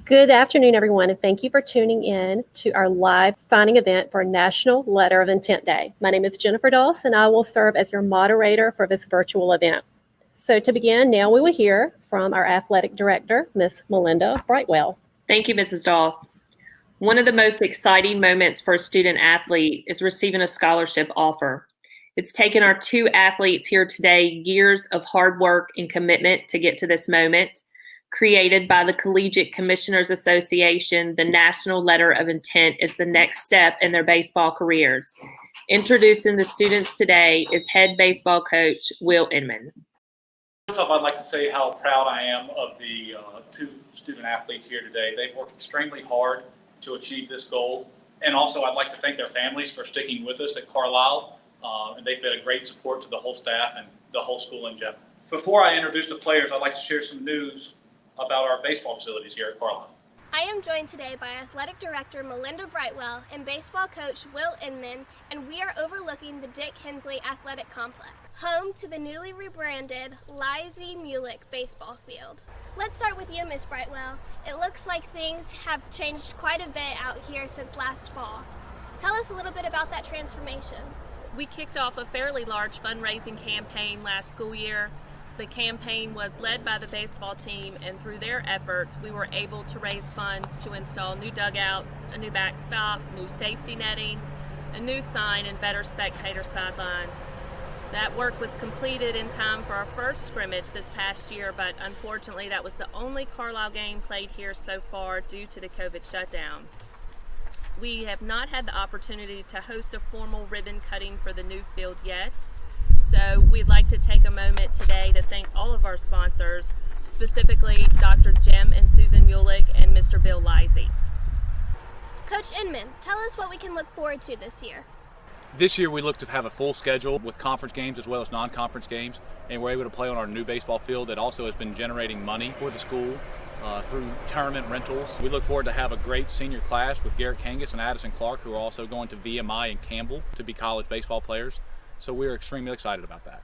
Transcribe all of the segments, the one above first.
Good afternoon, everyone, and thank you for tuning in to our live signing event for National Letter of Intent Day. My name is Jennifer Doss, and I will serve as your moderator for this virtual event. So to begin, now we will hear from our athletic director, Ms. Melinda Brightwell. Thank you, Mrs. Doss. One of the most exciting moments for a student athlete is receiving a scholarship offer. It's taken our two athletes here today years of hard work and commitment to get to this moment. Created by the Collegiate Commissioners Association, the National Letter of Intent is the next step in their baseball careers. Introducing the students today is head baseball coach Will Inman. First off, I'd like to say how proud I am of the two student athletes here today. They've worked extremely hard to achieve this goal. And also, I'd like to thank their families for sticking with us at Carlisle. And they've been a great support to the whole staff and the whole school in general. Before I introduce the players, I'd like to share some news about our baseball facilities here at Carlisle. I am joined today by Athletic Director Melinda Brightwell and baseball coach Will Inman, and we are overlooking the Dick Hensley Athletic Complex, home to the newly rebranded Lizzie Mulick baseball field. Let's start with you, Ms. Brightwell. It looks like things have changed quite a bit out here since last fall. Tell us a little bit about that transformation. We kicked off a fairly large fundraising campaign last school year. The campaign was led by the baseball team, and through their efforts, we were able to raise funds to install new dugouts, a new backstop, new safety netting, a new sign, and better spectator sidelines. That work was completed in time for our first scrimmage this past year, but unfortunately that was the only Carlisle game played here so far due to the COVID shutdown. We have not had the opportunity to host a formal ribbon cutting for the new field yet. So we'd like to take a moment today to thank all of our sponsors, specifically Dr. Jim and Susan Mulick and Mr. Bill Lizzie. Coach Inman, tell us what we can look forward to this year. This year we look to have a full schedule with conference games as well as non-conference games, and we're able to play on our new baseball field that also has been generating money for the school through tournament rentals. We look forward to have a great senior class with Garrett Kangas and Addison Clark, who are also going to VMI and Campbell to be college baseball players. So we're extremely excited about that.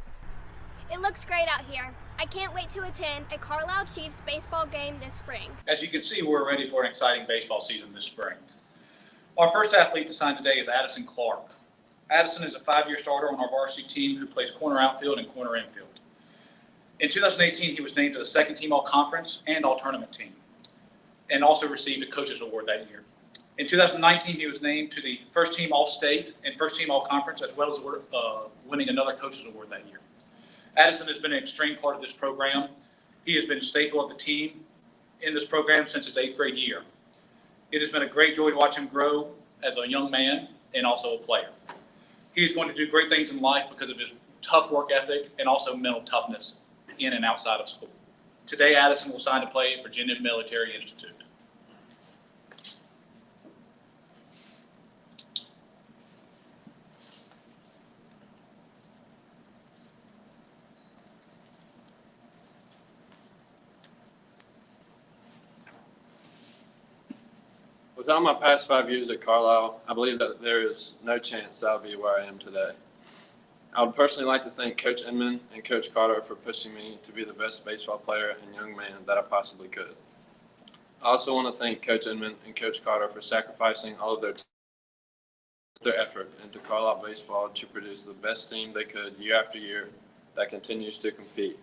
It looks great out here. I can't wait to attend a Carlisle Chiefs baseball game this spring. As you can see, we're ready for an exciting baseball season this spring. Our first athlete to sign today is Addison Clark. Addison is a 5-year starter on our varsity team who plays corner outfield and corner infield. In 2018, he was named to the second team all-conference and all-tournament team, and also received a coach's award that year. In 2019, he was named to the first team all-state and first team all-conference, as well as winning another coach's award that year. Addison has been an extreme part of this program. He has been a staple of the team in this program since his 8th grade year. It has been a great joy to watch him grow as a young man and also a player. He is going to do great things in life because of his tough work ethic and also mental toughness in and outside of school. Today, Addison will sign to play at Virginia Military Institute. Without my past 5 years at Carlisle, I believe that there is no chance I'll be where I am today. I would personally like to thank Coach Inman and Coach Carter for pushing me to be the best baseball player and young man that I possibly could. I also want to thank Coach Inman and Coach Carter for sacrificing all of their effort into Carlisle baseball to produce the best team they could year after year that continues to compete.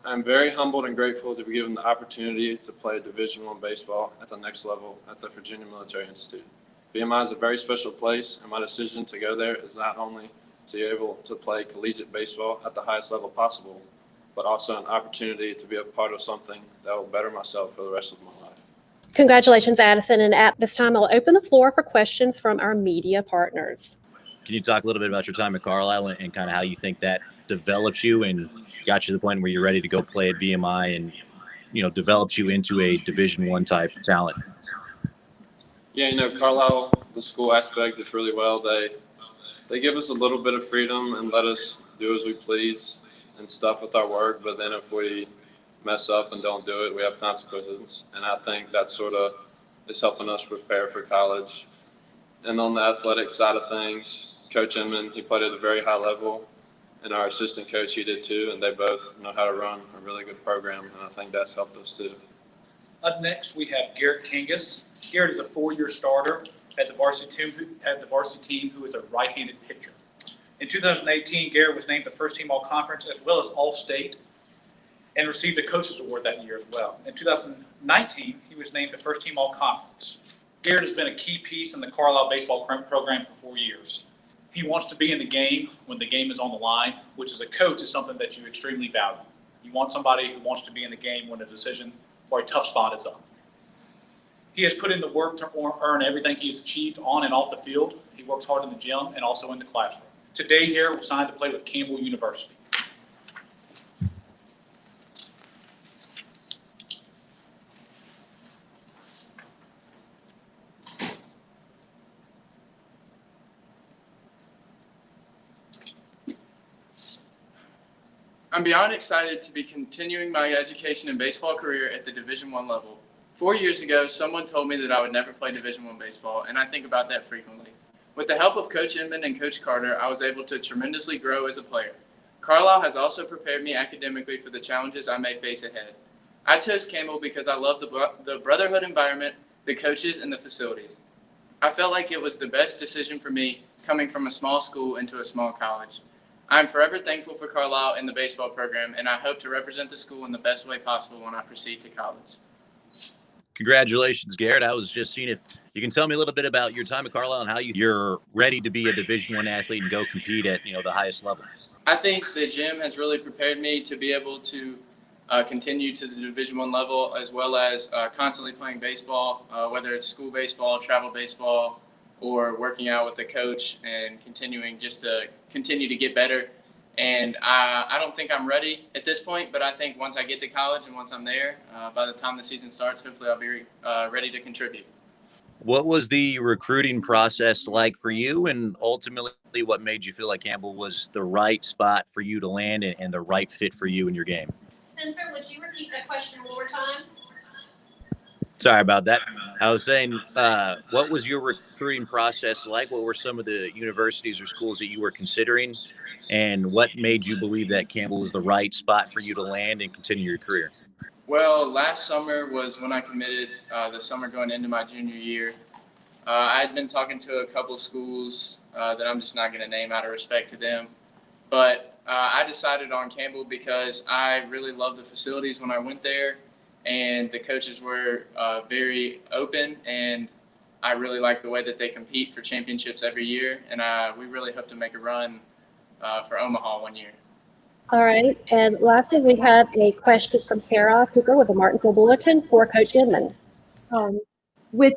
I'm very humbled and grateful to be given the opportunity to play Division I baseball at the next level at the Virginia Military Institute. VMI is a very special place, and my decision to go there is not only to be able to play collegiate baseball at the highest level possible, but also an opportunity to be a part of something that will better myself for the rest of my life. Congratulations, Addison. And at this time, I'll open the floor for questions from our media partners. Can you talk a little bit about your time at Carlisle and kind of how you think that develops you and got you to the point where you're ready to go play at VMI and, you know, develops you into a Division I type talent? Yeah, Carlisle, the school aspect is really well. They give us a little bit of freedom and let us do as we please and stuff with our work. But then if we mess up and don't do it, we have consequences. And I think that sort of is helping us prepare for college. And on the athletic side of things, Coach Inman, he played at a very high level. And our assistant coach, he did too. And they both know how to run a really good program. And I think that's helped us too. Up next, we have Garrett Kangas. Garrett is a 4-year starter at the varsity team who is a right-handed pitcher. In 2018, Garrett was named the first team all-conference as well as all-state and received a coach's award that year as well. In 2019, he was named the first team all-conference. Garrett has been a key piece in the Carlisle baseball program for 4 years. He wants to be in the game when the game is on the line, which as a coach is something that you extremely value. You want somebody who wants to be in the game when a decision or a tough spot is up. He has put in the work to earn everything he has achieved on and off the field. He works hard in the gym and also in the classroom. Today, Garrett will sign to play with Campbell University. I'm beyond excited to be continuing my education and baseball career at the Division I level. 4 years ago, someone told me that I would never play Division I baseball, and I think about that frequently. With the help of Coach Inman and Coach Carter, I was able to tremendously grow as a player. Carlisle has also prepared me academically for the challenges I may face ahead. I chose Campbell because I love the brotherhood environment, the coaches, and the facilities. I felt like it was the best decision for me coming from a small school into a small college. I am forever thankful for Carlisle and the baseball program, and I hope to represent the school in the best way possible when I proceed to college. Congratulations, Garrett. I was just seeing if you can tell me a little bit about your time at Carlisle and how you're ready to be a Division I athlete and go compete at the highest level. I think the gym has really prepared me to be able to continue to the Division I level, as well as constantly playing baseball, whether it's school baseball, travel baseball, or working out with the coach and continuing just to continue to get better. And I don't think I'm ready at this point, but I think once I get to college and once I'm there, by the time the season starts, hopefully I'll be ready to contribute. What was the recruiting process like for you, and ultimately what made you feel like Campbell was the right spot for you to land and the right fit for you in your game? Spencer, would you repeat that question one more time? Sorry about that. I was saying, what was your recruiting process like? What were some of the universities or schools that you were considering? And what made you believe that Campbell was the right spot for you to land and continue your career? Well, last summer was when I committed, the summer going into my junior year. I had been talking to a couple of schools that I'm just not going to name out of respect to them. But I decided on Campbell because I really loved the facilities when I went there. And the coaches were very open, and I really like the way that they compete for championships every year. And we really hope to make a run for Omaha one year. All right. And lastly, we have a question from Sarah Cooper with the Martinsville Bulletin for Coach Inman. With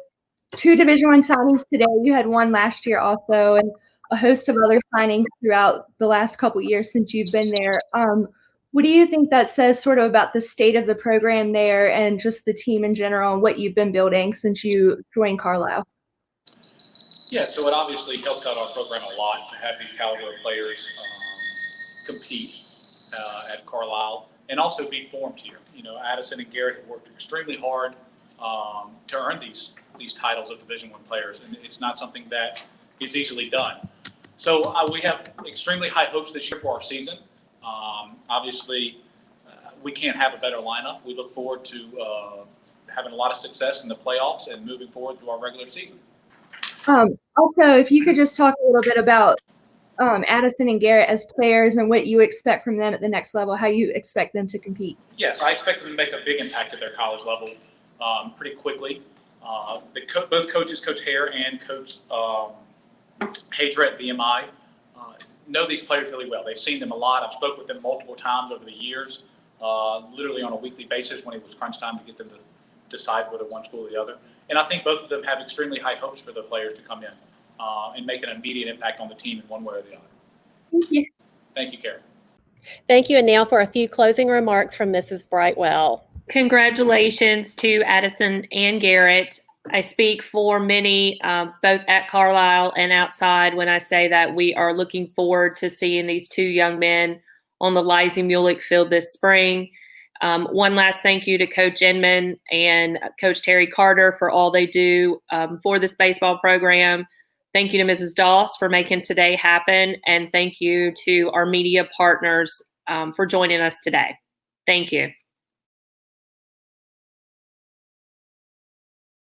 2 Division I signings today, you had one last year also, and a host of other signings throughout the last couple years since you've been there. What do you think that says sort of about the state of the program there and just the team in general and what you've been building since you joined Carlisle? Yeah, so it obviously helps out our program a lot to have these caliber of players compete at Carlisle and also be formed here. Addison and Garrett have worked extremely hard to earn these titles of Division I players, and it's not something that is easily done. So we have extremely high hopes this year for our season. Obviously, we can't have a better lineup. We look forward to having a lot of success in the playoffs and moving forward through our regular season. Also, if you could just talk a little bit about Addison and Garrett as players and what you expect from them at the next level, how you expect them to compete. Yes, I expect them to make a big impact at their college level pretty quickly. Both coaches, Coach Hare and Coach Hadra at VMI, know these players really well. They've seen them a lot. I've spoken with them multiple times over the years, literally on a weekly basis when it was crunch time to get them to decide whether one school or the other. And I think both of them have extremely high hopes for the players to come in and make an immediate impact on the team in one way or the other. Thank you. Thank you, Karen. Thank you. And now for a few closing remarks from Mrs. Brightwell. Congratulations to Addison and Garrett. I speak for many, both at Carlisle and outside, when I say that we are looking forward to seeing these 2 young men on the Lizzie Mulick field this spring. One last thank you to Coach Inman and Coach Terry Carter for all they do for this baseball program. Thank you to Mrs. Doss for making today happen. And thank you to our media partners for joining us today. Thank you.